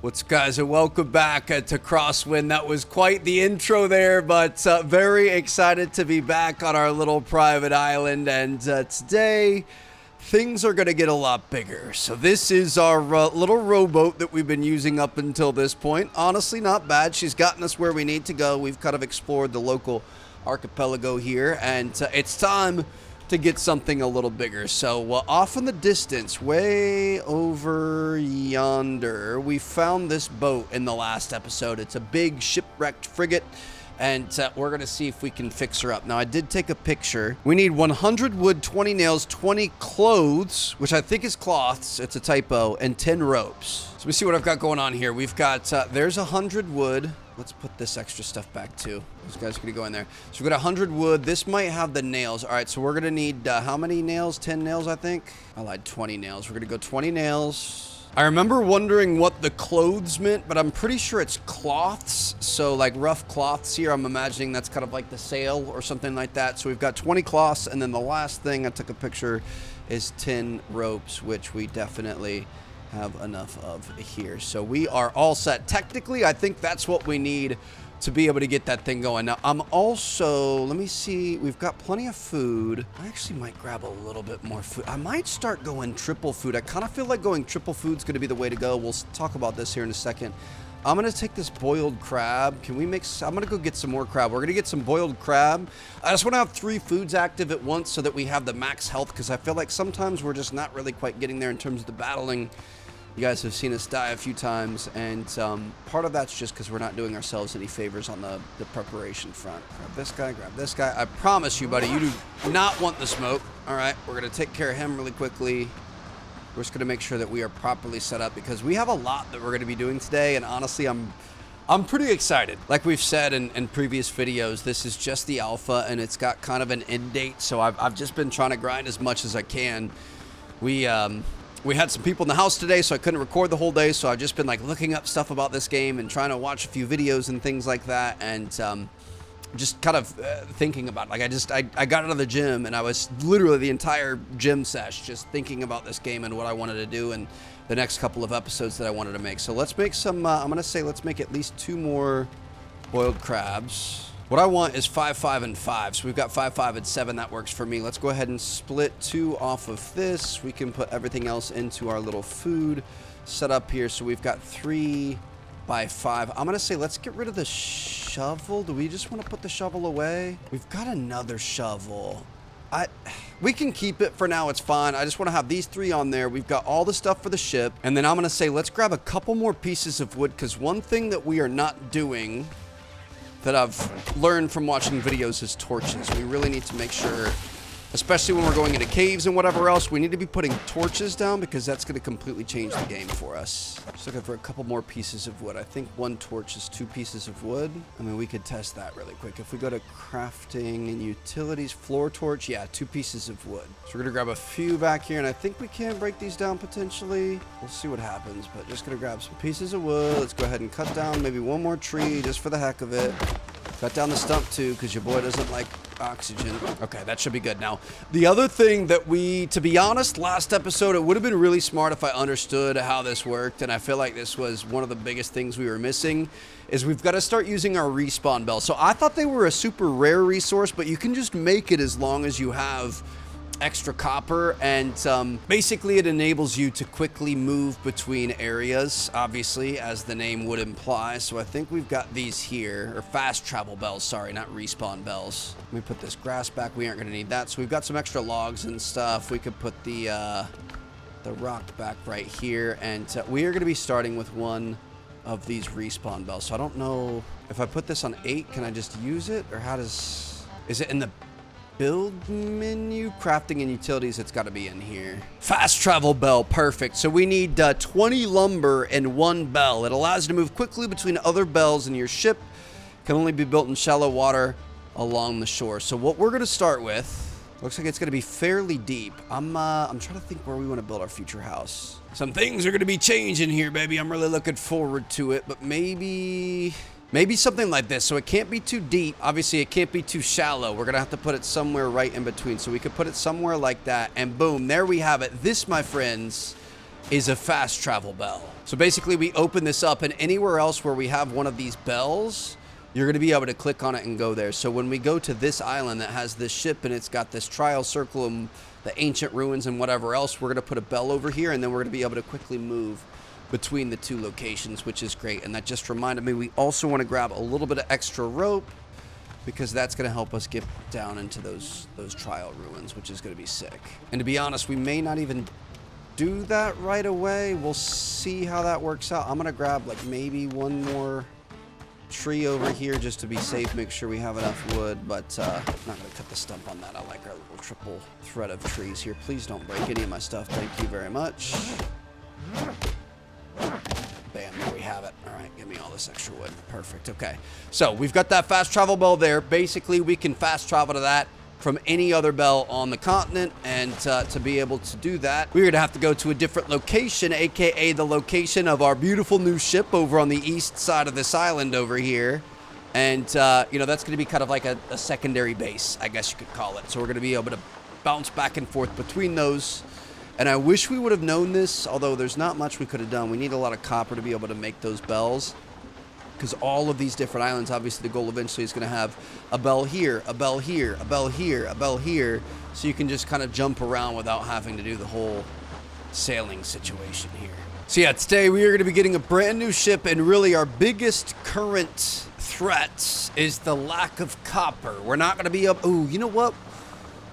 What's up, guys, and welcome back to Crosswind. That was quite the intro there, but very excited to be back on our little private island. And today, things are going to get a lot bigger. So this is our little rowboat that we've been using up until this point. Honestly, not bad. She's gotten us where we need to go. We've kind of explored the local archipelago here, and it's time to get something a little bigger. So off in the distance, way over yonder, we found this boat in the last episode. It's a big shipwrecked frigate, and we're gonna see if we can fix her up. Now, I did take a picture. We need 100 wood, 20 nails, 20 clothes, which I think is cloths, it's a typo, and 10 ropes. So let me see what I've got going on here. We've got, there's 100 wood. Let's put this extra stuff back too. Those guys are gonna go in there. So we got 100 wood. This might have the nails. All right, so we're gonna need how many nails? 10 nails, I think. I lied, 20 nails. We're gonna go 20 nails. I remember wondering what the clothes meant, but I'm pretty sure it's cloths. So like rough cloths here. I'm imagining that's kind of like the sail or something like that. So we've got 20 cloths, and then the last thing I took a picture is 10 ropes, which we definitely have enough of here. So we are all set. Technically, I think that's what we need to be able to get that thing going. Now, I'm also, let me see, we've got plenty of food. I actually might grab a little bit more food. I might start going triple food. I kind of feel like going triple food's going to be the way to go. We'll talk about this here in a second. I'm going to take this boiled crab. Can we make, I'm going to go get some more crab. We're going to get some boiled crab. I just want to have 3 foods active at once so that we have the max health, because I feel like sometimes we're just not really quite getting there in terms of the battling. You guys have seen us die a few times, and part of that's just because we're not doing ourselves any favors on the preparation front. Grab this guy, grab this guy. I promise you, buddy, you do not want the smoke. All right, we're going to take care of him really quickly. We're just going to make sure that we are properly set up, because we have a lot that we're going to be doing today, and honestly, I'm pretty excited. Like we've said in previous videos, this is just the alpha, and it's got kind of an end date, so I've just been trying to grind as much as I can. We had some people in the house today, so I couldn't record the whole day, so I've just been like looking up stuff about this game and trying to watch a few videos and things like that, and just kind of thinking about it. Like I got out of the gym, and I was literally the entire gym sesh just thinking about this game and what I wanted to do and the next couple of episodes that I wanted to make. So let's make some, I'm going to say let's make at least 2 more boiled crabs. What I want is 5, 5, and 5. So we've got 5, 5, and 7. That works for me. Let's go ahead and split 2 off of this. We can put everything else into our little food setup here. So we've got 3 by 5. I'm going to say let's get rid of the shovel. Do we just want to put the shovel away? We've got another shovel. We can keep it for now. It's fine. I just want to have these 3 on there. We've got all the stuff for the ship. And then I'm going to say let's grab a couple more pieces of wood, because one thing that we are not doing that I've learned from watching videos is torches. We really need to make sure, especially when we're going into caves and whatever else, we need to be putting torches down, because that's going to completely change the game for us. Just looking for a couple more pieces of wood. I think 1 torch is 2 pieces of wood. I mean, we could test that really quick. If we go to crafting and utilities, floor torch, yeah, 2 pieces of wood. So we're going to grab a few back here, and I think we can break these down potentially. We'll see what happens, but just going to grab some pieces of wood. Let's go ahead and cut down maybe 1 more tree just for the heck of it. Cut down the stump too, because your boy doesn't like oxygen. Okay, that should be good. Now, the other thing that to be honest, last episode, it would have been really smart if I understood how this worked, and I feel like this was one of the biggest things we were missing, is we've got to start using our respawn bells. So I thought they were a super rare resource, but you can just make it as long as you have extra copper, and basically it enables you to quickly move between areas, obviously, as the name would imply. So I think we've got these here, or fast travel bells, sorry, not respawn bells. Let me put this grass back. We aren't going to need that. So we've got some extra logs and stuff. We could put the rock back right here, and we are going to be starting with 1 of these respawn bells. So I don't know if I put this on 8, can I just use it, or is it in the build menu? Crafting and utilities, it's got to be in here. Fast travel bell, perfect. So we need 20 lumber and 1 bell. It allows you to move quickly between other bells, and your ship can only be built in shallow water along the shore. So what we're going to start with, looks like it's going to be fairly deep. I'm trying to think where we want to build our future house. Some things are going to be changing here, baby. I'm really looking forward to it, but maybe something like this. So it can't be too deep. Obviously, it can't be too shallow. We're going to have to put it somewhere right in between. So we could put it somewhere like that, and boom, there we have it. This, my friends, is a fast travel bell. So basically we open this up, and anywhere else where we have one of these bells, you're going to be able to click on it and go there. So when we go to this island that has this ship and it's got this trial circle and the ancient ruins and whatever else, we're going to put a bell over here, and then we're going to be able to quickly move between the two locations, which is great. And that just reminded me, we also want to grab a little bit of extra rope, because that's going to help us get down into those trial ruins, which is going to be sick. And to be honest, we may not even do that right away. We'll see how that works out. I'm going to grab like maybe one more tree over here just to be safe, make sure we have enough wood, but I'm not going to cut the stump on that. I like our little triple thread of trees here. Please don't break any of my stuff. Thank you very much. Bam, there we have it. All right, give me all this extra wood. Perfect. Okay, so we've got that fast travel bell there. Basically, we can fast travel to that from any other bell on the continent, and to be able to do that, we're gonna have to go to a different location, aka the location of our beautiful new ship over on the east side of this island over here. And you know, that's gonna be kind of like a secondary base, I guess you could call it. So we're gonna be able to bounce back and forth between those. And I wish we would have known this, although there's not much we could have done. We need a lot of copper to be able to make those bells, because all of these different islands, obviously the goal eventually is going to have a bell here, a bell here, a bell here, a bell here, so you can just kind of jump around without having to do the whole sailing situation here. So yeah, today we are going to be getting a brand new ship, and really our biggest current threat is the lack of copper. We're not going to be up... Ooh, you know what?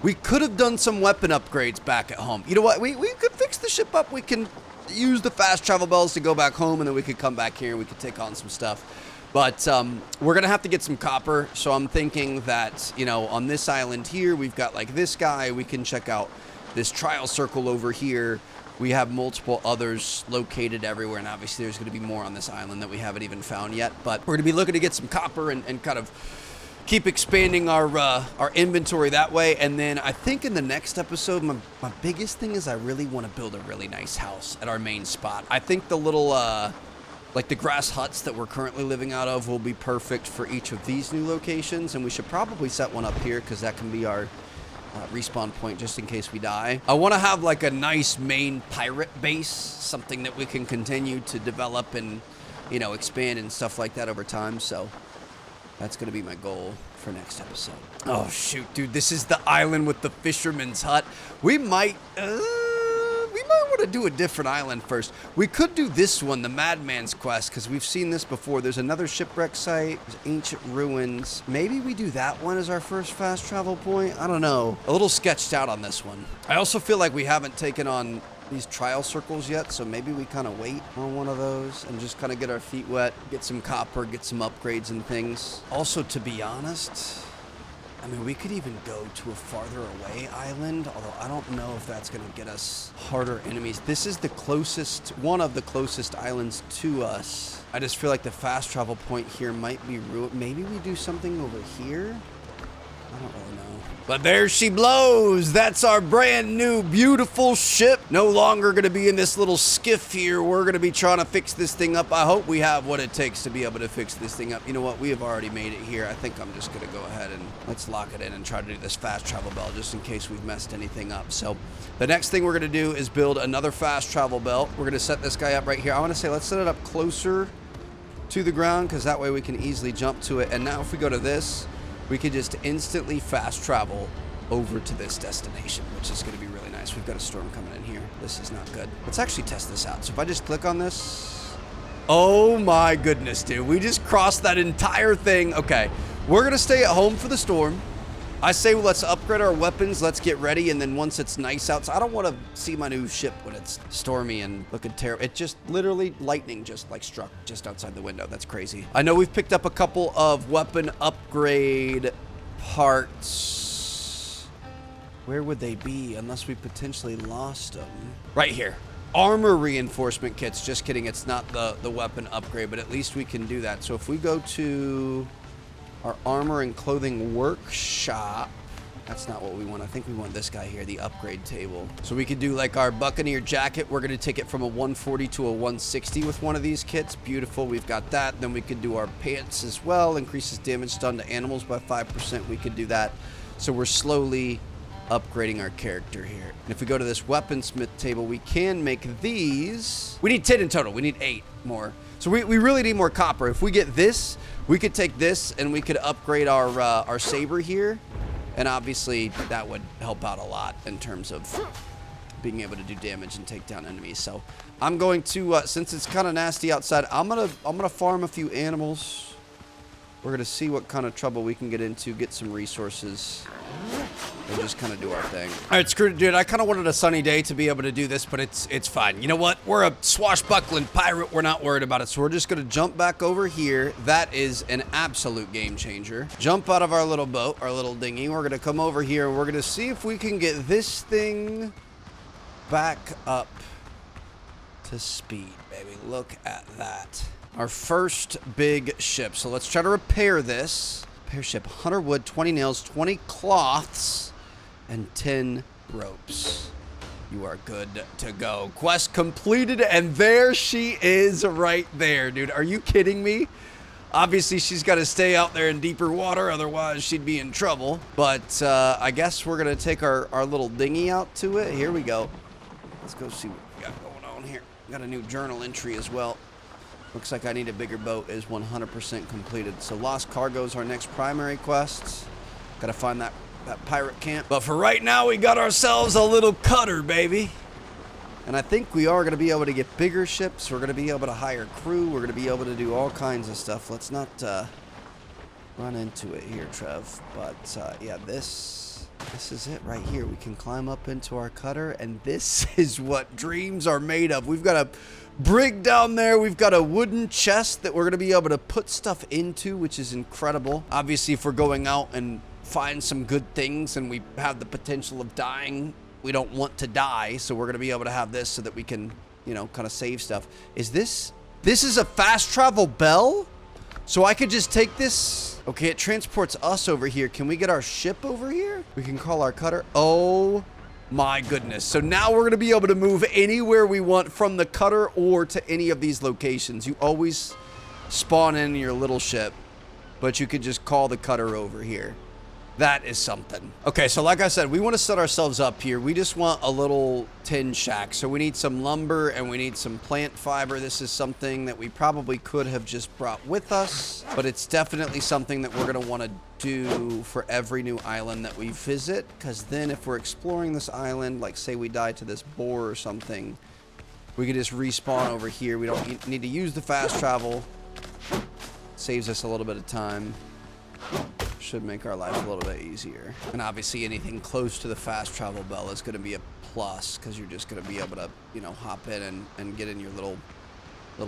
We could have done some weapon upgrades back at home. You know what? We could fix the ship up. We can use the fast travel bells to go back home, and then we could come back here and we could take on some stuff. But we're going to have to get some copper. So I'm thinking that, you know, on this island here, we've got like this guy. We can check out this trial circle over here. We have multiple others located everywhere, and obviously there's going to be more on this island that we haven't even found yet. But we're going to be looking to get some copper and kind of keep expanding our inventory that way. And then I think in the next episode, my biggest thing is I really want to build a really nice house at our main spot. I think the little like the grass huts that we're currently living out of will be perfect for each of these new locations, and we should probably set one up here because that can be our respawn point just in case we die. I want to have like a nice main pirate base, something that we can continue to develop and, you know, expand and stuff like that over time. So that's going to be my goal for next episode. Oh, shoot, dude. This is the island with the fisherman's hut. We might want to do a different island first. We could do this one, the Madman's Quest, because we've seen this before. There's another shipwreck site. There's ancient ruins. Maybe we do that one as our first fast travel point. I don't know. A little sketched out on this one. I also feel like we haven't taken on these trial circles yet, so maybe we kind of wait on one of those and just kind of get our feet wet, get some copper, get some upgrades and things. Also, to be honest, I mean, we could even go to a farther away island, although I don't know if that's going to get us harder enemies. This is the closest, one of the closest islands to us. I just feel like the fast travel point here might be ruined. Maybe we do something over here? I don't really know. But there she blows. That's our brand new beautiful ship. No longer going to be in this little skiff here. We're going to be trying to fix this thing up. I hope we have what it takes to be able to fix this thing up. You know what? We have already made it here. I think I'm just going to go ahead and let's lock it in and try to do this fast travel bell just in case we've messed anything up. So the next thing we're going to do is build another fast travel bell. We're going to set this guy up right here. I want to say let's set it up closer to the ground because that way we can easily jump to it. And now if we go to this, we could just instantly fast travel over to this destination, which is going to be really nice. We've got a storm coming in here. This is not good. Let's actually test this out. So if I just click on this, oh my goodness, dude. We just crossed that entire thing. Okay, we're going to stay at home for the storm. I say let's upgrade our weapons. Let's get ready. And then once it's nice out, so I don't want to see my new ship when it's stormy and looking terrible. It just literally lightning just like struck just outside the window. That's crazy. I know we've picked up a couple of weapon upgrade parts. Where would they be unless we potentially lost them? Right here. Armor reinforcement kits. Just kidding. It's not the weapon upgrade, but at least we can do that. So if we go to our armor and clothing workshop, that's not what we want. I think we want this guy here, the upgrade table. So we could do like our Buccaneer jacket. We're going to take it from a 140 to a 160 with one of these kits. Beautiful. We've got that. Then we could do our pants as well. Increases damage done to animals by 5%. We could do that. So we're slowly upgrading our character here. And if we go to this weaponsmith table, we can make these. We need 10 in total. We need 8 more. So we really need more copper. If we get this, we could take this and we could upgrade our saber here. And obviously that would help out a lot in terms of being able to do damage and take down enemies. So I'm going to, since it's kind of nasty outside, I'm gonna farm a few animals. We're gonna see what kind of trouble we can get into, get some resources, and just kind of do our thing. All right, screw it, dude. I kind of wanted a sunny day to be able to do this, but it's fine. You know what? We're a swashbuckling pirate. We're not worried about it. So we're just gonna jump back over here. That is an absolute game changer. Jump out of our little boat, our little dinghy. We're gonna come over here and we're gonna see if we can get this thing back up to speed, baby. Look at that. Our first big ship. So let's try to repair this. Repair ship. 100 wood, 20 nails, 20 cloths, and 10 ropes. You are good to go. Quest completed, and there she is right there, dude. Are you kidding me? Obviously, she's got to stay out there in deeper water, otherwise she'd be in trouble. But I guess we're going to take our little dinghy out to it. Here we go. Let's go see what we got going on here. Got a new journal entry as well. Looks like I need a bigger boat is 100% completed. So lost cargo is our next primary quest. Got to find that pirate camp. But for right now, we got ourselves a little cutter, baby. And I think we are going to be able to get bigger ships. We're going to be able to hire crew. We're going to be able to do all kinds of stuff. Let's not run into it here, Trev. But yeah, this is it right here. We can climb up into our cutter, and this is what dreams are made of. We've got a brig down there. We've got a wooden chest that we're going to be able to put stuff into, which is incredible. Obviously, if we're going out and find some good things and we have the potential of dying, we don't want to die, so we're going to be able to have this so that we can, you know, kind of save stuff. Is this is a fast travel bell? So I could just take this. Okay, it transports us over here. Can we get our ship over here? We can call our cutter. Oh my goodness. So now we're going to be able to move anywhere we want from the cutter or to any of these locations. You always spawn in your little ship, but you could just call the cutter over here. That is something. Okay, so like I said, we want to set ourselves up here. We just want a little tin shack. So we need some lumber and we need some plant fiber. This is something that we probably could have just brought with us, but it's definitely something that we're going to want to do for every new island that we visit, because then if we're exploring this island, like say we die to this boar or something, we could just respawn over here. We don't need to use the fast travel. Saves us a little bit of time. Should make our life a little bit easier. And obviously anything close to the fast travel bell is going to be a plus, because you're just going to be able to, you know, hop in and get in your little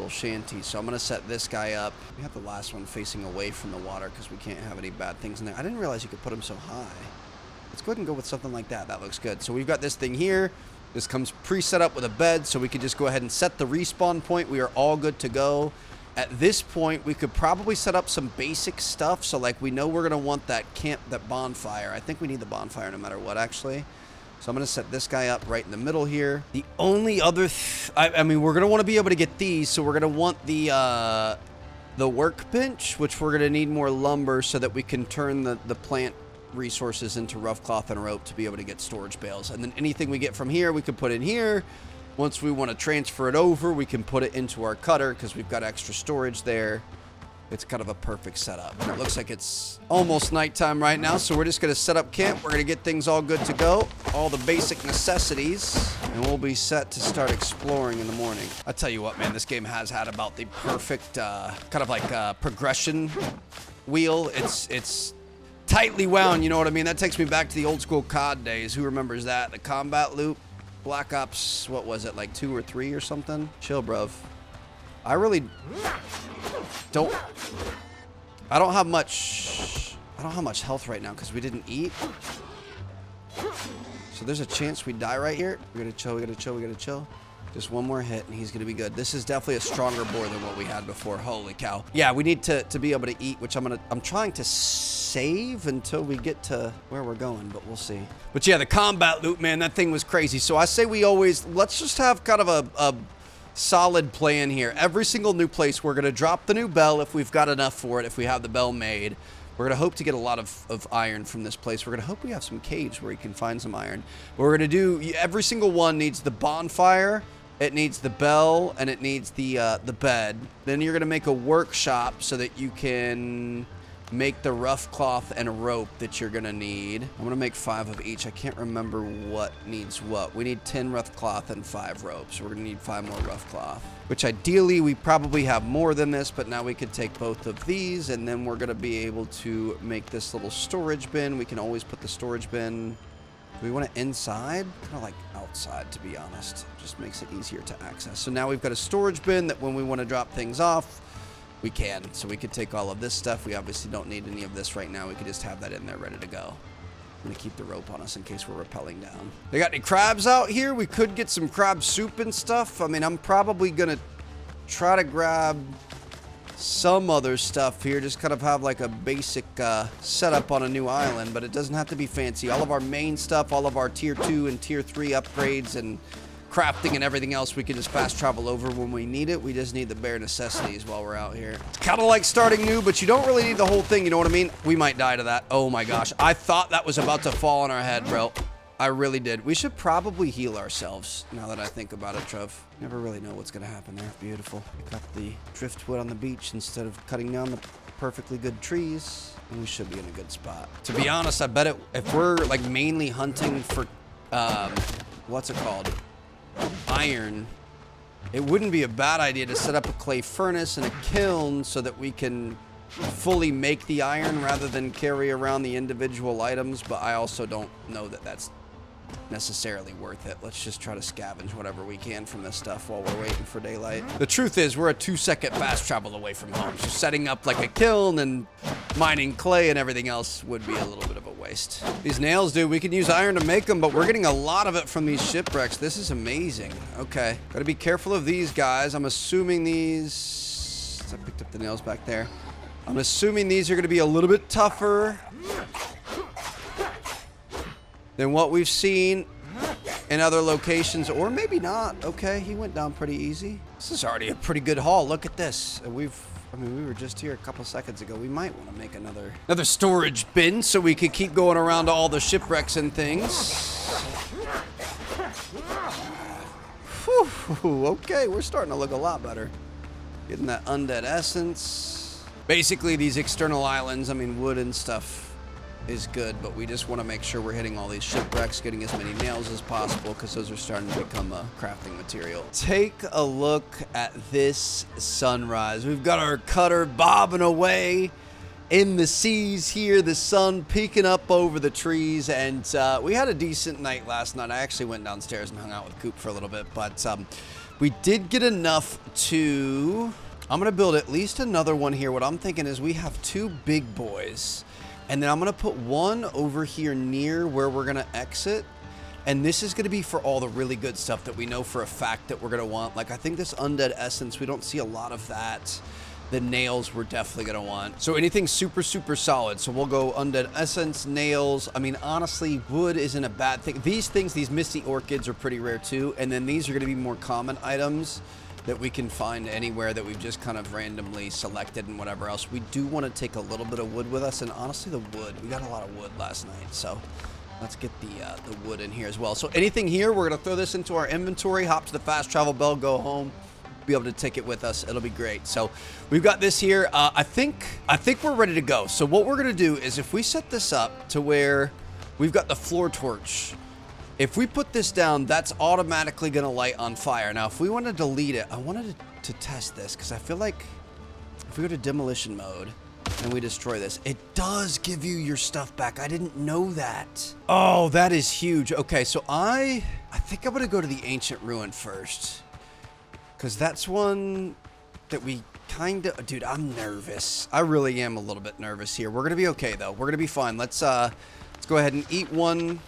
shanty. So I'm going to set this guy up. We have the last one facing away from the water because we can't have any bad things in there. I didn't realize you could put them so high. Let's go ahead and go with something like that. That looks good. So we've got this thing here. This comes pre-set up with a bed, so we could just go ahead and set the respawn point. We are all good to go. At this point, we could probably set up some basic stuff. So like we know we're going to want that camp, that bonfire. I think we need the bonfire no matter what, actually. So I'm going to set this guy up right in the middle here. The only other, I mean, we're going to want to be able to get these. So we're going to want the workbench, which we're going to need more lumber so that we can turn the plant resources into rough cloth and rope to be able to get storage bales. And then anything we get from here, we can put in here. Once we want to transfer it over, we can put it into our cutter because we've got extra storage there. It's kind of a perfect setup. And it looks like it's almost nighttime right now, so we're just going to set up camp. We're going to get things all good to go, all the basic necessities, and we'll be set to start exploring in the morning. I tell you what, man, this game has had about the perfect kind of like progression wheel. It's tightly wound, you know what I mean? That takes me back to the old school COD days. Who remembers that? The combat loop. Black Ops, what was it, like 2 or 3 or something? Chill, bruv. I really don't have much health right now because we didn't eat. So there's a chance we die right here. We gotta chill. Just one more hit and he's gonna be good. This is definitely a stronger boar than what we had before. Holy cow. Yeah, we need to be able to eat, which I'm trying to save until we get to where we're going, but we'll see. But yeah, the combat loop, man, that thing was crazy. So I say let's just have kind of a solid plan here. Every single new place, we're gonna drop the new bell if we've got enough for it, if we have the bell made. We're going to hope to get a lot of iron from this place. We're going to hope we have some caves where you can find some iron. What we're going to do, every single one needs the bonfire, it needs the bell, and it needs the bed. Then you're going to make a workshop so that you can make the rough cloth and a rope that you're going to need. I'm going to make 5 of each. I can't remember what needs what. We need 10 rough cloth and 5 ropes. We're going to need 5 more rough cloth, which ideally we probably have more than this, but now we could take both of these, and then we're going to be able to make this little storage bin. We can always put the storage bin. Do we want it inside? Kind of like outside, to be honest. It just makes it easier to access. So now we've got a storage bin that when we want to drop things off, we can. So we could take all of this stuff. We obviously don't need any of this right now. We could just have that in there ready to go. I'm going to keep the rope on us in case we're rappelling down. They got any crabs out here? We could get some crab soup and stuff. I mean, I'm probably going to try to grab some other stuff here. Just kind of have like a basic setup on a new island, but it doesn't have to be fancy. All of our main stuff, all of our tier 2 and tier 3 upgrades and crafting and everything else, we can just fast travel over when we need it. We just need the bare necessities while we're out here. It's kind of like starting new, but you don't really need the whole thing, you know what I mean? We might die to that. Oh my gosh, I thought that was about to fall on our head, bro. I really did. We should probably heal ourselves, now that I think about it, Trev. Never really know what's gonna happen there. Beautiful. We cut the driftwood on the beach instead of cutting down the perfectly good trees, and we should be in a good spot. To be honest, I bet if we're like mainly hunting for, what's it called? Iron, it wouldn't be a bad idea to set up a clay furnace and a kiln so that we can fully make the iron rather than carry around the individual items, but I also don't know that that's necessarily worth it. Let's just try to scavenge whatever we can from this stuff while we're waiting for daylight. The truth is, we're a 2-second fast travel away from home, so setting up like a kiln and mining clay and everything else would be a little bit of a waste. These nails, dude, we can use iron to make them, but we're getting a lot of it from these shipwrecks. This is amazing. Okay, gotta be careful of these guys. I'm assuming these... I picked up the nails back there. I'm assuming these are gonna be a little bit tougher than what we've seen in other locations, or maybe not. Okay, he went down pretty easy. This is already a pretty good haul. Look at this. I mean, we were just here a couple seconds ago. We might want to make another storage bin so we could keep going around to all the shipwrecks and things. Whew, okay, we're starting to look a lot better. Getting that undead essence. Basically, these external islands, I mean, wood and stuff is good, but we just want to make sure we're hitting all these shipwrecks, getting as many nails as possible, because those are starting to become a crafting material. Take a look at this sunrise. We've got our cutter bobbing away in the seas here, the sun peeking up over the trees, and we had a decent night last night. I actually went downstairs and hung out with Coop for a little bit, but we did get enough to... I'm going to build at least another one here. What I'm thinking is we have 2 big boys, and then I'm going to put one over here near where we're going to exit. And this is going to be for all the really good stuff that we know for a fact that we're going to want. Like, I think this undead essence, we don't see a lot of that. The nails we're definitely going to want. So anything super, super solid. So we'll go undead essence, nails. I mean, honestly, wood isn't a bad thing. These things, these misty orchids are pretty rare too. And then these are going to be more common items that we can find anywhere that we've just kind of randomly selected and whatever else. We do want to take a little bit of wood with us, and honestly the wood, we got a lot of wood last night, so let's get the wood in here as well. So anything here, we're going to throw this into our inventory, hop to the fast travel bell, go home, be able to take it with us. It'll be great. So we've got this here. I think we're ready to go. So what we're going to do is if we set this up to where we've got the floor torch, if we put this down, that's automatically going to light on fire. Now, if we want to delete it, I wanted to test this because I feel like if we go to demolition mode and we destroy this, it does give you your stuff back. I didn't know that. Oh, that is huge. Okay, so I think I'm going to go to the ancient ruin first because that's one that we kind of... Dude, I'm nervous. I really am a little bit nervous here. We're going to be okay, though. We're going to be fine. Let's go ahead and eat one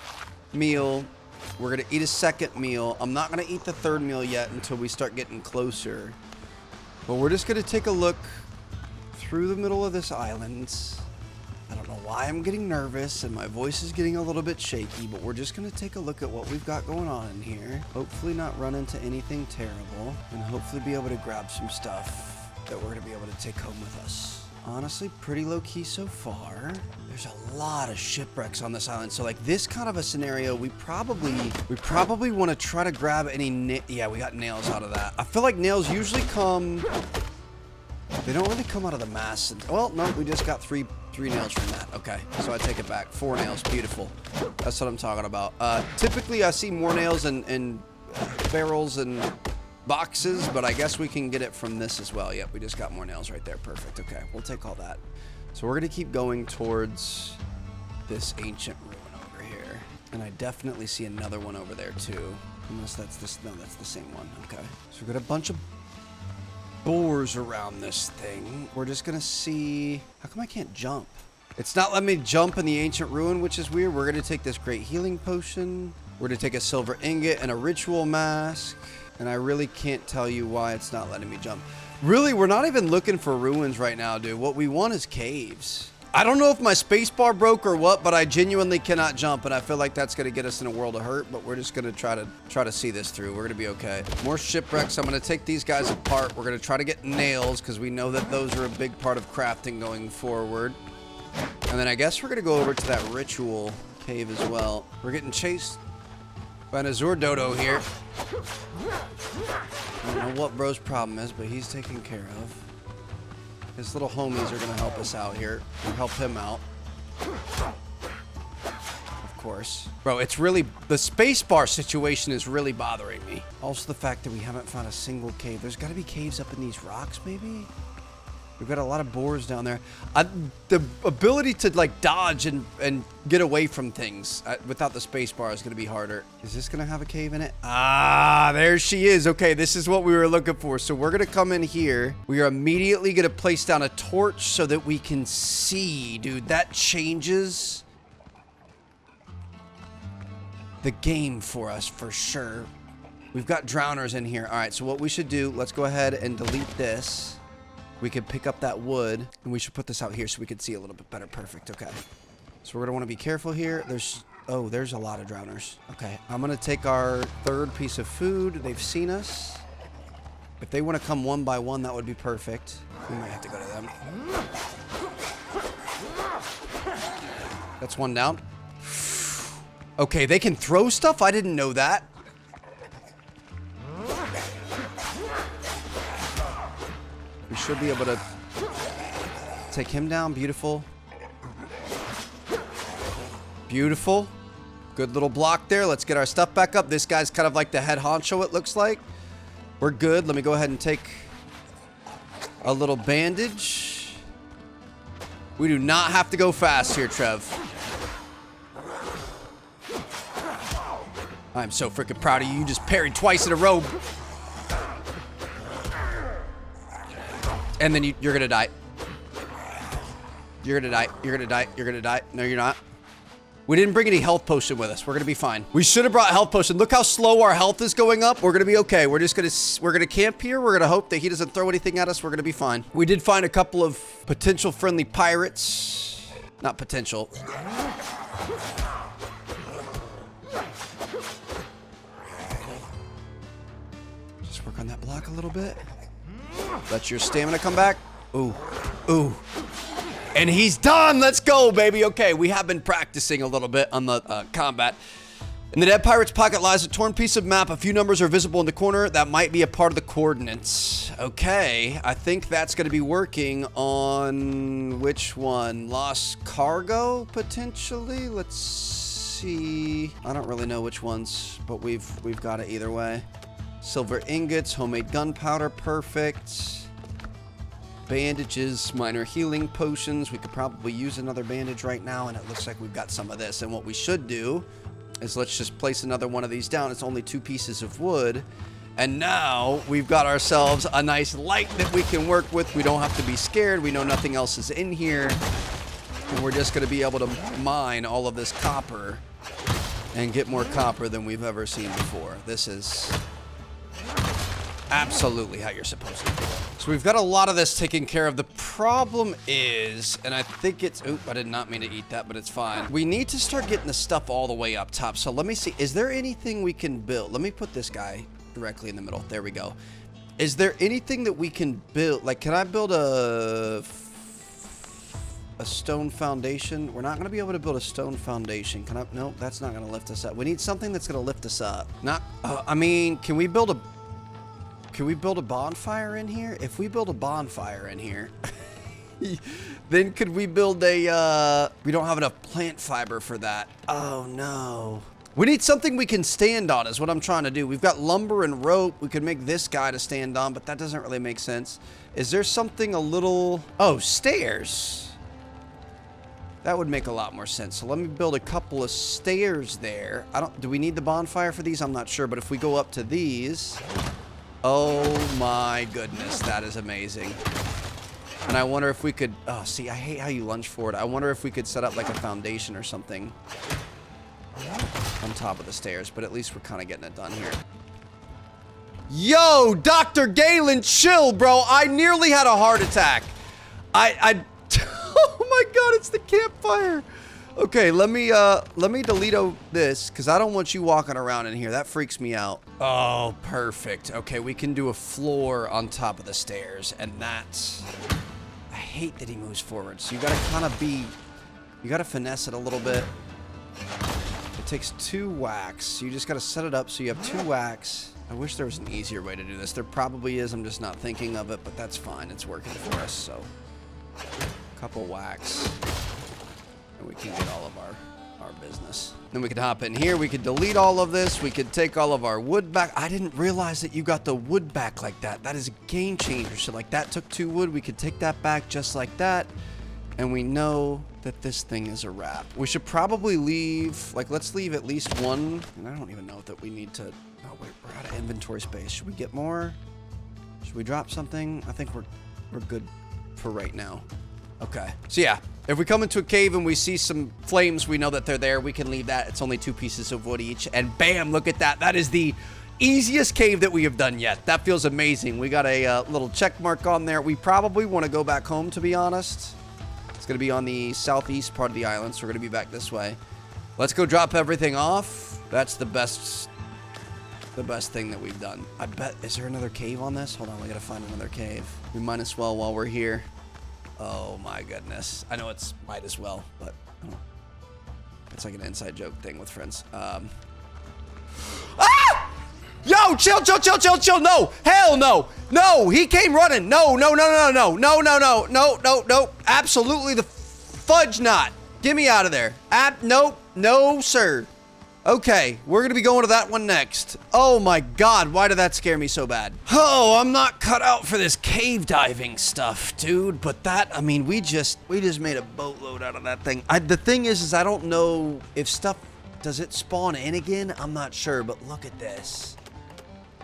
meal. We're going to eat a second meal. I'm not going to eat the third meal yet until we start getting closer. But we're just going to take a look through the middle of this island. I don't know why I'm getting nervous and my voice is getting a little bit shaky, but we're just going to take a look at what we've got going on in here. Hopefully not run into anything terrible, and hopefully be able to grab some stuff that we're going to be able to take home with us. Honestly, pretty low-key so far. There's a lot of shipwrecks on this island. So, like, this kind of a scenario, we probably want to try to grab any... Yeah, we got nails out of that. I feel like nails usually come... They don't really come out of the mast. Well, no, we just got three nails from that. Okay, so I take it back. 4 nails. Beautiful. That's what I'm talking about. Typically, I see more nails in barrels and boxes, but I guess we can get it from this as well. Yep, we just got more nails right there. Perfect. Okay, we'll take all that. So we're going to keep going towards this ancient ruin over here. And I definitely see another one over there, too. Unless that's this. No, that's the same one. Okay. So we've got a bunch of boars around this thing. We're just gonna see. How come I can't jump? It's not letting me jump in the ancient ruin, which is weird. We're gonna take this great healing potion. We're gonna take a silver ingot and a ritual mask. And I really can't tell you why it's not letting me jump. Really, we're not even looking for ruins right now, dude. What we want is caves. I don't know if my spacebar broke or what, but I genuinely cannot jump, and I feel like that's gonna get us in a world of hurt. But we're just gonna try to see this through. We're gonna be okay. More shipwrecks. I'm gonna take these guys apart. We're gonna try to get nails because we know that those are a big part of crafting going forward. And then I guess we're gonna go over to that ritual cave as well. We're getting chased by an Azure Dodo here. I don't know what bro's problem is, but he's taken care of. His little homies are going to help us out here. Or help him out. Of course. Bro, it's really... The spacebar situation is really bothering me. Also the fact that we haven't found a single cave. There's got to be caves up in these rocks, maybe? We've got a lot of boars down there. The ability to, like, dodge and get away from things without the spacebar is going to be harder. Is this going to have a cave in it? Ah, there she is. Okay, this is what we were looking for. So we're going to come in here. We are immediately going to place down a torch so that we can see. Dude, that changes the game for us for sure. We've got drowners in here. All right, so what we should do, let's go ahead and delete this. We could pick up that wood, and we should put this out here so we can see a little bit better. Perfect. Okay. So we're going to want to be careful here. There's a lot of drowners. Okay. I'm going to take our third piece of food. They've seen us. If they want to come one by one, that would be perfect. We might have to go to them. That's one down. Okay, they can throw stuff? I didn't know that. We should be able to take him down. Beautiful. Beautiful. Good little block there. Let's get our stuff back up. This guy's kind of like the head honcho, it looks like. We're good. Let me go ahead and take a little bandage. We do not have to go fast here, Trev. I'm so freaking proud of you. You just parried twice in a row. And then you're gonna die. You're gonna die. You're gonna die. You're gonna die. No, you're not. We didn't bring any health potion with us. We're gonna be fine. We should have brought health potion. Look how slow our health is going up. We're gonna be okay. We're gonna camp here. We're gonna hope that he doesn't throw anything at us. We're gonna be fine. We did find a couple of potential friendly pirates. Not potential. Just work on that block a little bit. Let your stamina come back. Ooh. Ooh. And he's done. Let's go, baby. Okay, we have been practicing a little bit on the combat. In the dead pirate's pocket lies a torn piece of map. A few numbers are visible in the corner. That might be a part of the coordinates. Okay, I think that's going to be working on which one? Lost cargo, potentially? Let's see. I don't really know which ones, but we've got it either way. Silver ingots, homemade gunpowder, perfect. Bandages, minor healing potions. We could probably use another bandage right now, and it looks like we've got some of this. And what we should do is let's just place another one of these down. It's only 2 pieces of wood. And now we've got ourselves a nice light that we can work with. We don't have to be scared. We know nothing else is in here. And we're just going to be able to mine all of this copper and get more copper than we've ever seen before. This is absolutely how you're supposed to do it. So we've got a lot of this taken care of. The problem is, and I think it's... Oop, I did not mean to eat that, but it's fine. We need to start getting the stuff all the way up top. So let me see. Is there anything we can build? Let me put this guy directly in the middle. There we go. Is there anything that we can build? Like, can I build a a stone foundation. We're not going to be able to build a stone foundation. Can I? Nope, that's not going to lift us up. We need something that's going to lift us up. Not, I mean, can we build a bonfire in here? If we build a bonfire in here, then could we build a, we don't have enough plant fiber for that. Oh no. We need something we can stand on is what I'm trying to do. We've got lumber and rope. We could make this guy to stand on, but that doesn't really make sense. Is there something a little, oh, stairs. That would make a lot more sense. So let me build a couple of stairs there. Do we need the bonfire for these? I'm not sure, but if we go up to these, oh my goodness, that is amazing. And I wonder if we could, oh, see, I hate how you lunge forward. I wonder if we could set up like a foundation or something on top of the stairs, but at least we're kind of getting it done here. Yo, Dr. Galen, chill, bro. I nearly had a heart attack. Oh my God, it's the campfire. Okay, let me delete this because I don't want you walking around in here. That freaks me out. Oh, perfect. Okay, we can do a floor on top of the stairs, and that's, I hate that he moves forward. So you gotta kind of you gotta finesse it a little bit. It takes 2 whacks. You just gotta set it up so you have 2 whacks. I wish there was an easier way to do this. There probably is. I'm just not thinking of it, but that's fine. It's working for us. So, a couple whacks, and we can get all of our business. Then we could hop in here. We could delete all of this. We could take all of our wood back. I didn't realize that you got the wood back like that. That is a game changer. So, like, that took 2 wood. We could take that back just like that. And we know that this thing is a wrap. We should probably leave, like, let's leave at least 1. And I don't even know that we need to, oh wait, we're out of inventory space. Should we get more? Should we drop something? I think we're good for right now. Okay, so yeah, if we come into a cave and we see some flames, we know that they're there. We can leave that. It's only 2 pieces of wood each. And bam, look at that. That is the easiest cave that we have done yet. That feels amazing. We got a little check mark on there. We probably want to go back home, to be honest. It's going to be on the southeast part of the island, so we're going to be back this way. Let's go drop everything off. That's the best thing that we've done. I bet, is there another cave on this? Hold on, we got to find another cave. We might as well while we're here. Oh my goodness. I know it's might as well, but oh, it's like an inside joke thing with friends. Ah! Yo, chill. No, hell no. No, he came running. No. Absolutely the fudge not. Get me out of there. Nope. No, sir. Okay, we're gonna be going to that one next. Oh my God, why did that scare me so bad? Oh, I'm not cut out for this cave diving stuff, dude. But that, I mean, we just made a boatload out of that thing. The thing is I don't know if stuff, does it spawn in again? I'm not sure, but look at this.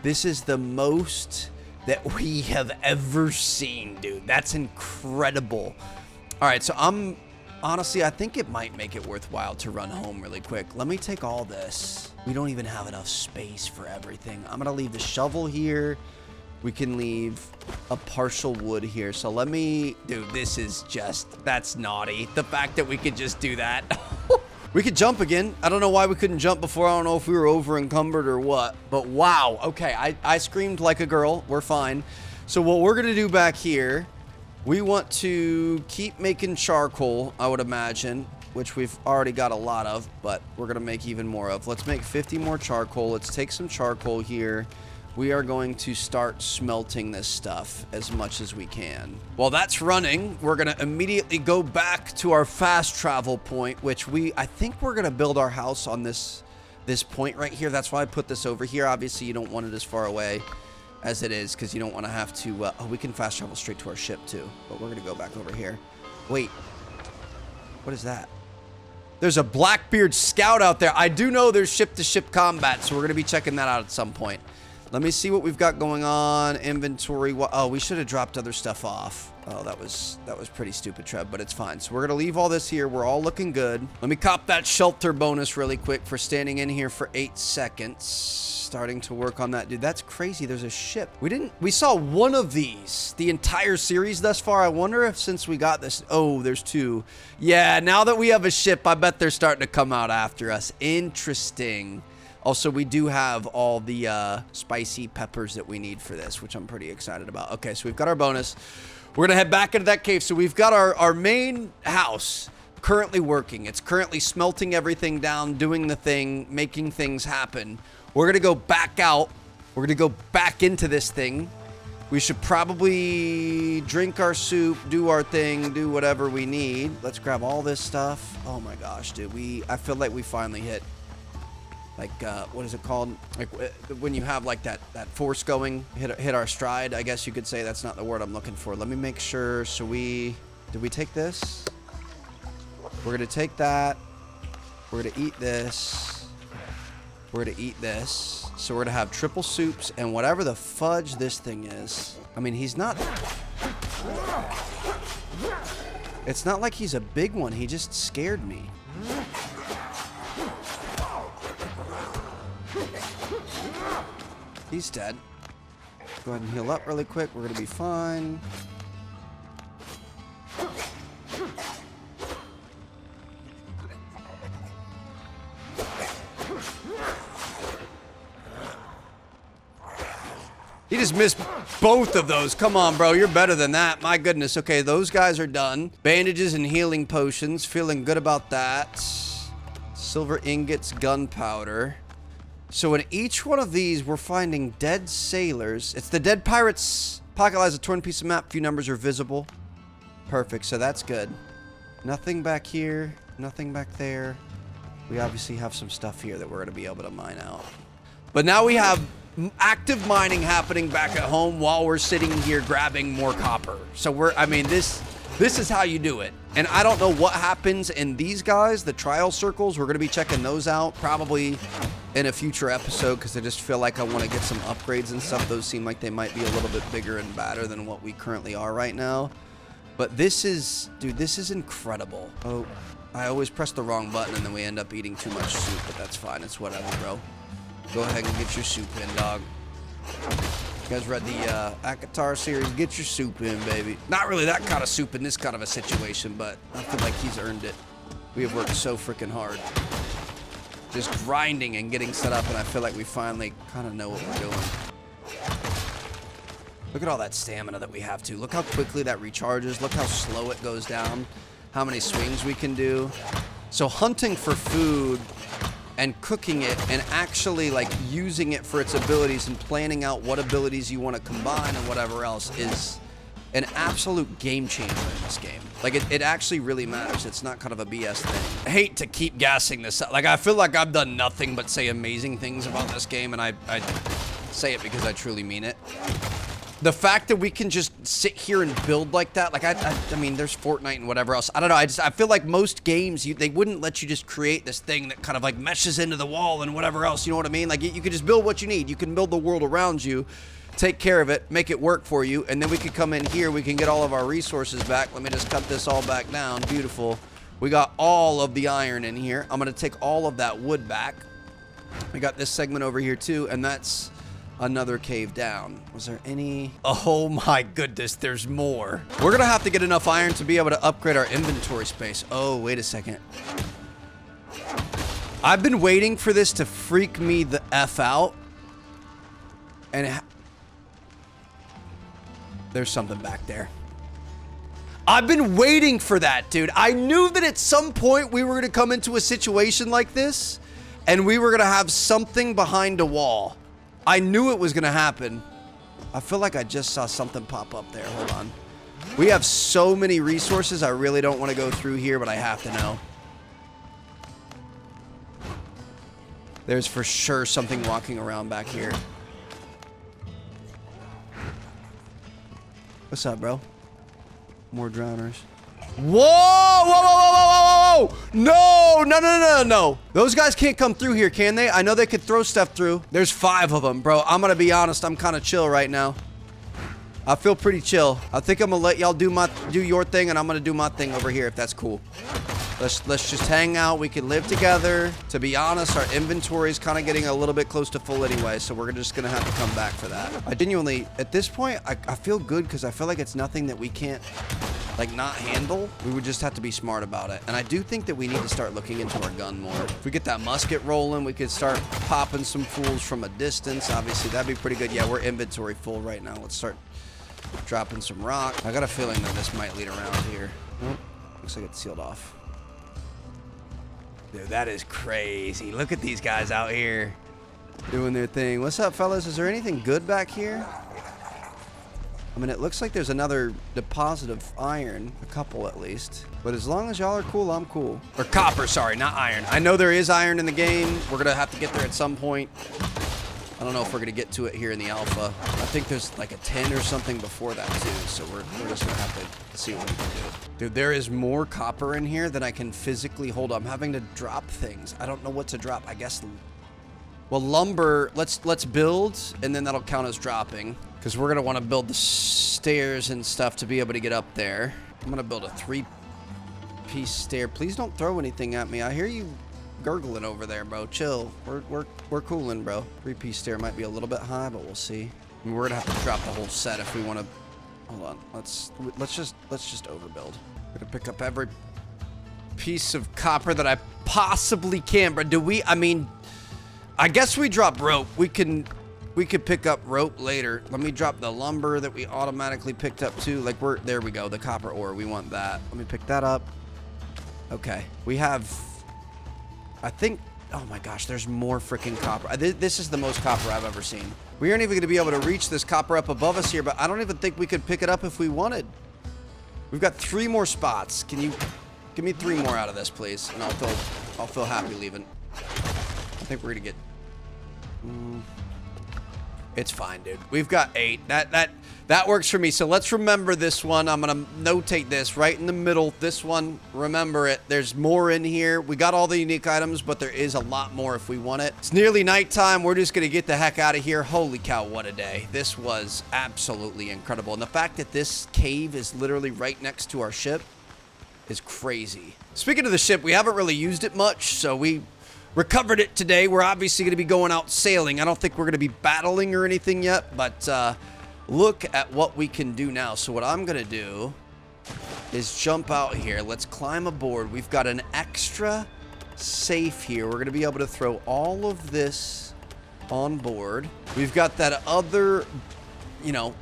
This is the most that we have ever seen, dude. That's incredible. All right, so honestly, I think it might make it worthwhile to run home really quick. Let me take all this. We don't even have enough space for everything. I'm gonna leave the shovel here. We can leave a partial wood here. So let me, dude, this is just, that's naughty. The fact that we could just do that. We could jump again. I don't know why we couldn't jump before. I don't know if we were over encumbered or what, but wow. Okay, I screamed like a girl. We're fine. So what we're gonna do back here, we want to keep making charcoal, I would imagine, which we've already got a lot of, but we're gonna make even more of. Let's make 50 more charcoal. Let's take some charcoal here. We are going to start smelting this stuff as much as we can. While that's running, we're gonna immediately go back to our fast travel point, which I think we're gonna build our house on this point right here. That's why I put this over here. Obviously, you don't want it as far away as it is because you don't want to have to, oh, we can fast travel straight to our ship too, but we're gonna go back over here. Wait, what is that? There's a Blackbeard scout out there. I do know there's ship-to-ship combat, so we're gonna be checking that out at some point. Let me see what we've got going on. Inventory. Oh, we should have dropped other stuff off. Oh, that was pretty stupid, Trev, but it's fine. So we're going to leave all this here. We're all looking good. Let me cop that shelter bonus really quick for standing in here for 8 seconds. Starting to work on that. Dude, that's crazy. There's a ship. We saw one of these the entire series thus far. I wonder if since we got this, oh, there's 2. Yeah, now that we have a ship, I bet they're starting to come out after us. Interesting. Also, we do have all the spicy peppers that we need for this, which I'm pretty excited about. Okay, so we've got our bonus. We're gonna head back into that cave. So we've got our main house currently working. It's currently smelting everything down, doing the thing, making things happen. We're gonna go back out. We're gonna go back into this thing. We should probably drink our soup, do our thing, do whatever we need. Let's grab all this stuff. Oh my gosh, dude. I feel like we finally hit, like, what is it called? Like, when you have, like, that force going, hit our stride, I guess you could say. That's not the word I'm looking for. Let me make sure. So did we take this? We're going to take that. We're going to eat this. We're going to eat this. So we're going to have triple soups and whatever the fudge this thing is. I mean, he's not... It's not like he's a big one. He just scared me. He's dead. Go ahead and heal up really quick. We're going to be fine. He just missed both of those. Come on, bro. You're better than that. My goodness. Okay, those guys are done. Bandages and healing potions. Feeling good about that. Silver ingots, gunpowder. So in each one of these, we're finding dead sailors. It's the dead pirates. Pocket lies a torn piece of map. Few numbers are visible. Perfect. So that's good. Nothing back here. Nothing back there. We obviously have some stuff here that we're going to be able to mine out. But now we have active mining happening back at home while we're sitting here grabbing more copper. So I mean, this is how you do it. And I don't know what happens in these guys, the trial circles. We're going to be checking those out probably in a future episode because I just feel like I want to get some upgrades and stuff. Those seem like they might be a little bit bigger and badder than what we currently are right now. But this is, dude, this is incredible. Oh, I always press the wrong button and then we end up eating too much soup, but that's fine. It's whatever, bro. Go ahead and get your soup in, dog. You guys read the Akatar series? Get your soup in, baby. Not really that kind of soup in this kind of a situation, but I feel like he's earned it. We have worked so freaking hard. Just grinding and getting set up, and I feel like we finally kind of know what we're doing. Look at all that stamina that we have, too. Look how quickly that recharges. Look how slow it goes down. How many swings we can do. So hunting for food and cooking it and actually like using it for its abilities and planning out what abilities you want to combine and whatever else is an absolute game changer in this game. Like it actually really matters. It's not kind of a BS thing. I hate to keep gassing this up. Like I feel like I've done nothing but say amazing things about this game, and I say it because I truly mean it. The fact that we can just sit here and build like that, like I mean, there's Fortnite and whatever else. I don't know. I feel like most games, they wouldn't let you just create this thing that kind of like meshes into the wall and whatever else. You know what I mean? Like you could just build what you need. You can build the world around you, take care of it, make it work for you, and then we can come in here. We can get all of our resources back. Let me just cut this all back down. Beautiful. We got all of the iron in here. I'm gonna take all of that wood back. We got this segment over here too, and that's another cave down. Was there any? Oh my goodness, there's more. We're gonna have to get enough iron to be able to upgrade our inventory space. Oh, wait a second. I've been waiting for this to freak me the F out. And there's something back there. I've been waiting for that, dude. I knew that at some point we were gonna come into a situation like this and we were gonna have something behind a wall. I knew it was going to happen. I feel like I just saw something pop up there. Hold on. We have so many resources. I really don't want to go through here, but I have to know. There's for sure something walking around back here. What's up, bro? More drowners. Whoa! Whoa, whoa, whoa, whoa, whoa, whoa! No! No, no, no, no! Those guys can't come through here, can they? I know they could throw stuff through. There's 5 of them, bro. I'm gonna be honest. I'm kind of chill right now. I feel pretty chill. I think I'm gonna let y'all do your thing, and I'm gonna do my thing over here, if that's cool. Let's just hang out. We can live together. To be honest, our inventory is kind of getting a little bit close to full anyway, so we're just gonna have to come back for that. I genuinely, at this point, I feel good because I feel like it's nothing that we can't like not handle. We would just have to be smart about it. And I do think that we need to start looking into our gun more. If we get that musket rolling, we could start popping some fools from a distance. Obviously, that'd be pretty good. Yeah, we're inventory full right now. Let's start Dropping some rock. I got a feeling that this might lead around here. Nope. Looks like it's sealed off. Dude, that is crazy. Look at these guys out here doing their thing. What's up, fellas? Is there anything good back here? I mean, it looks like there's another deposit of iron. A couple, at least. But as long as y'all are cool, I'm cool. Or copper, sorry, not iron. I know there is iron in the game. We're going to have to get there at some point. I don't know if we're going to get to it here in the alpha. I think there's like a 10 or something before that, too. So we're just going to have to see what we can do. Dude, there is more copper in here than I can physically hold. I'm having to drop things. I don't know what to drop. I guess... Well, lumber, let's build, and then that'll count as dropping. Because we're going to want to build the stairs and stuff to be able to get up there. I'm going to build a 3-piece stair. Please don't throw anything at me. I hear you gurgling over there, bro. Chill. We're cooling, bro. 3-piece stair might be a little bit high, but we'll see. I mean, we're going to have to drop the whole set if we want to... Hold on. Let's just overbuild. I'm going to pick up every piece of copper that I possibly can, bro. Do we... I mean... I guess we drop rope. We could pick up rope later. Let me drop the lumber that we automatically picked up too. Like there we go. The copper ore. We want that. Let me pick that up. Okay. We have, I think, oh my gosh, there's more freaking copper. This is the most copper I've ever seen. We aren't even going to be able to reach this copper up above us here, but I don't even think we could pick it up if we wanted. We've got 3 more spots. Can you give me 3 more out of this, please? And I'll feel happy leaving. I think we're gonna get... It's fine, dude. We've got 8. That works for me. So let's remember this one. I'm gonna notate this right in the middle. This one, remember it. There's more in here. We got all the unique items, but there is a lot more if we want it. It's nearly nighttime. We're just gonna get the heck out of here. Holy cow, what a day. This was absolutely incredible. And the fact that this cave is literally right next to our ship is crazy. Speaking of the ship, we haven't really used it much, so we recovered it today. We're obviously going to be going out sailing. I don't think we're going to be battling or anything yet, but look at what we can do now. So what I'm going to do is jump out here. Let's climb aboard. We've got an extra safe here. We're going to be able to throw all of this on board. We've got that other, you know,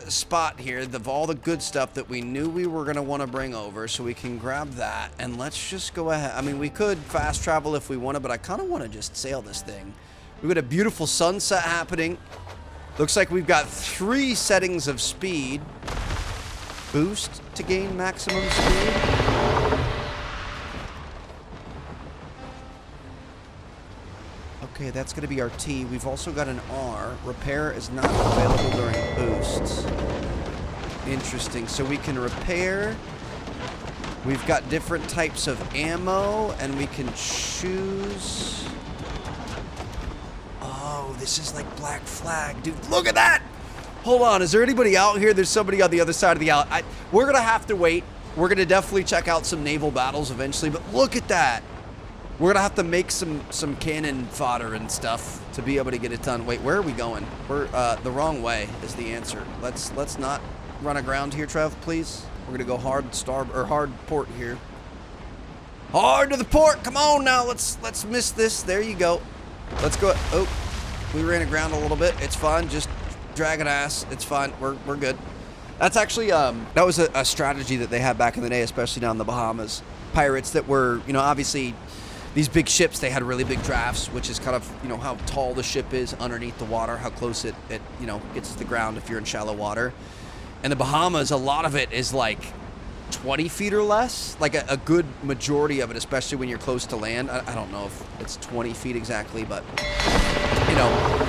spot here of all the good stuff that we knew we were going to want to bring over, so we can grab that and let's just go ahead. I mean, we could fast travel if we wanted, but I kind of want to just sail this thing. We've got a beautiful sunset happening. Looks like we've got 3 settings of speed. Boost to gain maximum speed. Okay, that's going to be our T. We've also got an R. Repair is not available during boosts. Interesting. So we can repair. We've got different types of ammo, and we can choose... Oh, this is like Black Flag. Dude, look at that! Hold on. Is there anybody out here? There's somebody on the other side of the island. We're going to have to wait. We're going to definitely check out some naval battles eventually, but look at that. We're gonna have to make some cannon fodder and stuff to be able to get it done. Wait, where are we going? We're the wrong way is the answer. Let's not run aground here, Trev, please. We're gonna go hard hard port here. Hard to the port. Come on now. Let's miss this. There you go. Let's go. Oh, we ran aground a little bit. It's fine. Just dragging ass. It's fine. We're good. That's actually that was a strategy that they had back in the day, especially down in the Bahamas. Pirates that were, you know, obviously. These big ships, they had really big drafts, which is kind of, you know, how tall the ship is underneath the water, how close it you know, gets to the ground if you're in shallow water. And the Bahamas, a lot of it is like 20 feet or less, like a good majority of it, especially when you're close to land. I don't know if it's 20 feet exactly, but, you know,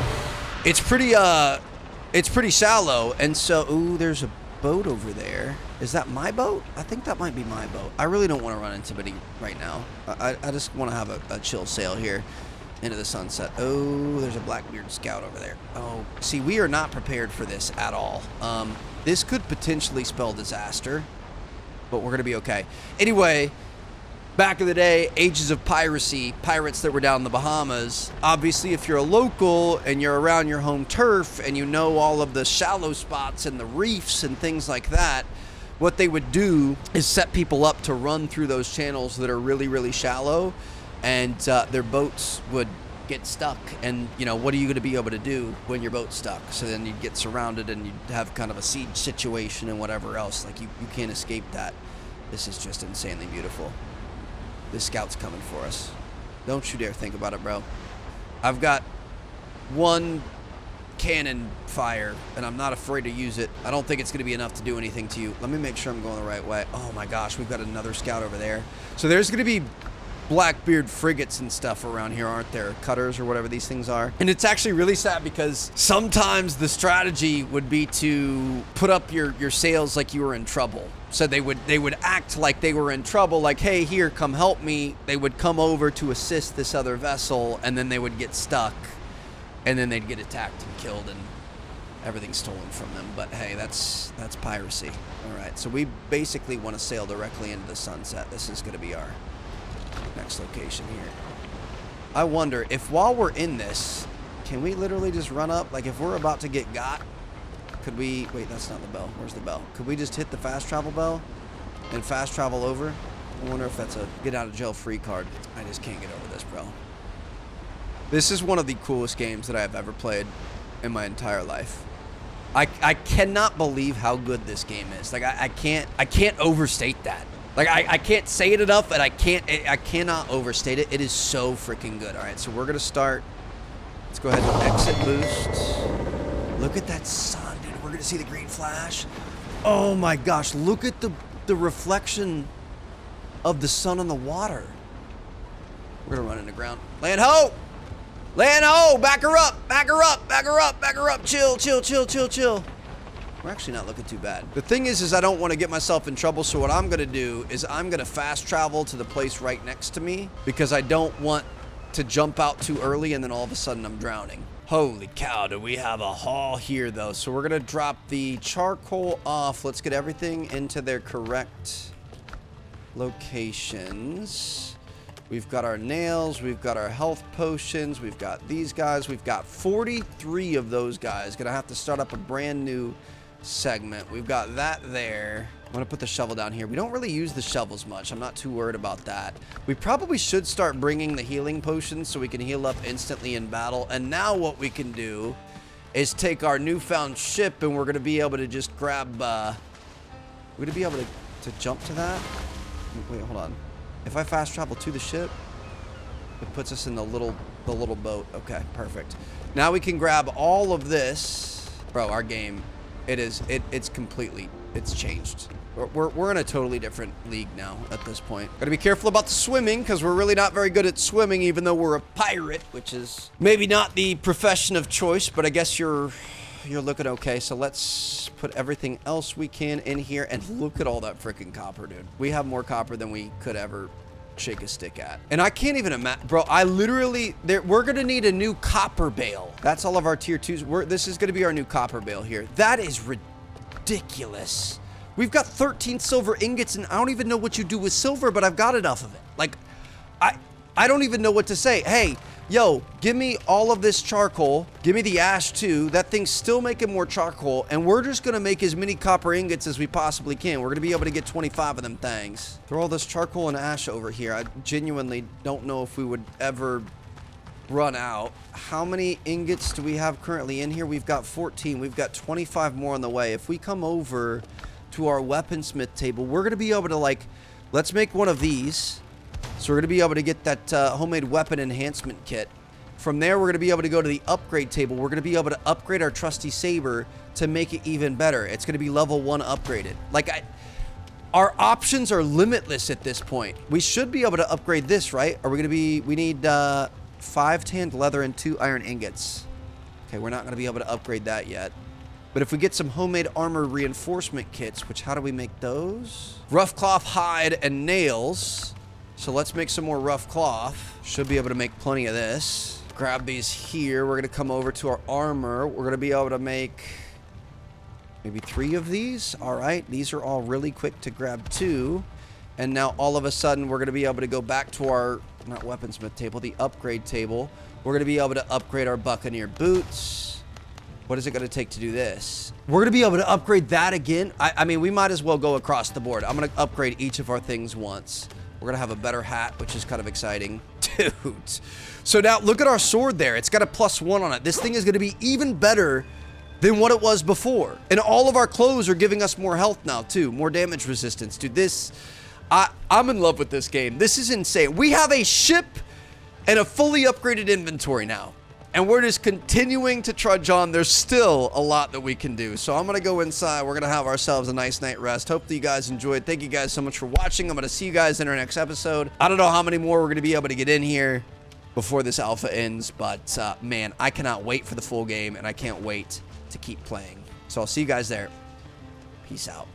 it's pretty shallow. And so, ooh, there's a boat over there. Is that my boat? I think that might be my boat. I really don't want to run into anybody right now. I just want to have a chill sail here into the sunset. Oh, there's a Blackbeard scout over there. Oh, see, we are not prepared for this at all. This could potentially spell disaster, but we're going to be okay. Anyway, back in the day, ages of piracy, pirates that were down in the Bahamas. Obviously, if you're a local and you're around your home turf and you know all of the shallow spots and the reefs and things like that, what they would do is set people up to run through those channels that are really, really shallow, and their boats would get stuck. And, you know, what are you going to be able to do when your boat's stuck? So then you'd get surrounded and you'd have kind of a siege situation and whatever else. Like, you can't escape that. This is just insanely beautiful. This scout's coming for us. Don't you dare think about it, bro. I've got one cannon fire, and I'm not afraid to use it. I don't think it's going to be enough to do anything to you. Let me make sure I'm going the right way. Oh my gosh, we've got another scout over there. So there's going to be Blackbeard frigates and stuff around here, aren't there? Cutters or whatever these things are. And it's actually really sad because sometimes the strategy would be to put up your sails like you were in trouble. So they would act like they were in trouble, like, hey, here, come help me. They would come over to assist this other vessel, and then they would get stuck. And then they'd get attacked and killed and everything stolen from them. But hey, that's piracy. All right, so we basically want to sail directly into the sunset. This is going to be our next location here. I wonder if while we're in this, can we literally just run up? Like if we're about to get got, could we, wait, that's not the bell. Where's the bell? Could we just hit the fast travel bell and fast travel over? I wonder if that's a get out of jail free card. I just can't get over this, bro. This is one of the coolest games that I have ever played in my entire life. I cannot believe how good this game is. Like I can't overstate that. Like I can't say it enough, and I cannot overstate it. It is so freaking good. All right, so we're gonna start. Let's go ahead and exit boost. Look at that sun, dude. We're gonna see the green flash. Oh my gosh, look at the reflection of the sun on the water. We're gonna run into ground. Land ho! Land ho! Back her up! Back her up! Back her up! Back her up! Chill, chill, chill, chill, chill. We're actually not looking too bad. The thing is I don't want to get myself in trouble, so what I'm gonna do is I'm gonna fast travel to the place right next to me because I don't want to jump out too early and then all of a sudden I'm drowning. Holy cow, do we have a haul here though. So we're gonna drop the charcoal off. Let's get everything into their correct locations. We've got our nails, we've got our health potions, we've got these guys, we've got 43 of those guys. Gonna have to start up a brand new segment. We've got that there. I'm gonna put the shovel down here. We don't really use the shovels much. I'm not too worried about that. We probably should start bringing the healing potions so we can heal up instantly in battle. And now what we can do is take our newfound ship and we're gonna be able to just grab, we're gonna be able to jump to that. Wait, hold on. If I fast travel to the ship, it puts us in the little boat. Okay, perfect. Now we can grab all of this. Bro, our game, it's completely, it's changed. We're in a totally different league now at this point. Gotta be careful about the swimming because we're really not very good at swimming, even though we're a pirate, which is maybe not the profession of choice, but I guess you're looking okay. So let's put everything else we can in here, and look at all that freaking copper, dude. We have more copper than we could ever shake a stick at. And I can't even imagine, bro, I literally, we're gonna need a new copper bale. That's all of our tier 2s. This is gonna be our new copper bale here. That is ridiculous. We've got 13 silver ingots, and I don't even know what you do with silver, but I've got enough of it. Like, I don't even know what to say. Hey, yo, give me all of this charcoal. Give me the ash too. That thing's still making more charcoal, and we're just gonna make as many copper ingots as we possibly can. We're gonna be able to get 25 of them things. Throw all this charcoal and ash over here. I genuinely don't know if we would ever run out. How many ingots do we have currently in here? We've got 14. We've got 25 more on the way. If we come over to our weaponsmith table, we're gonna be able to, like, let's make one of these. So we're going to be able to get that homemade weapon enhancement kit. From there, we're going to be able to go to the upgrade table. We're going to be able to upgrade our trusty saber to make it even better. It's going to be level 1 upgraded. Like, our options are limitless at this point. We should be able to upgrade this, right? Are we going to be, we need 5 tanned leather and 2 iron ingots. Okay, we're not going to be able to upgrade that yet. But if we get some homemade armor reinforcement kits, which, how do we make those? Rough cloth, hide, and nails. So let's make some more rough cloth. Should be able to make plenty of this. Grab these here. We're gonna come over to our armor. We're gonna be able to make maybe 3 of these. All right, these are all really quick to grab too. And now all of a sudden we're gonna be able to go back to our, not weaponsmith table, the upgrade table. We're gonna be able to upgrade our buccaneer boots. What is it gonna take to do this? We're gonna be able to upgrade that again. I mean, we might as well go across the board. I'm gonna upgrade each of our things once. We're gonna have a better hat, which is kind of exciting. Dude. So now look at our sword there. It's got a +1 on it. This thing is going to be even better than what it was before. And all of our clothes are giving us more health now too. More damage resistance. Dude, this... I'm in love with this game. This is insane. We have a ship and a fully upgraded inventory now. And we're just continuing to trudge on. There's still a lot that we can do. So I'm going to go inside. We're going to have ourselves a nice night rest. Hope that you guys enjoyed. Thank you guys so much for watching. I'm going to see you guys in our next episode. I don't know how many more we're going to be able to get in here before this alpha ends. But, man, I cannot wait for the full game. And I can't wait to keep playing. So I'll see you guys there. Peace out.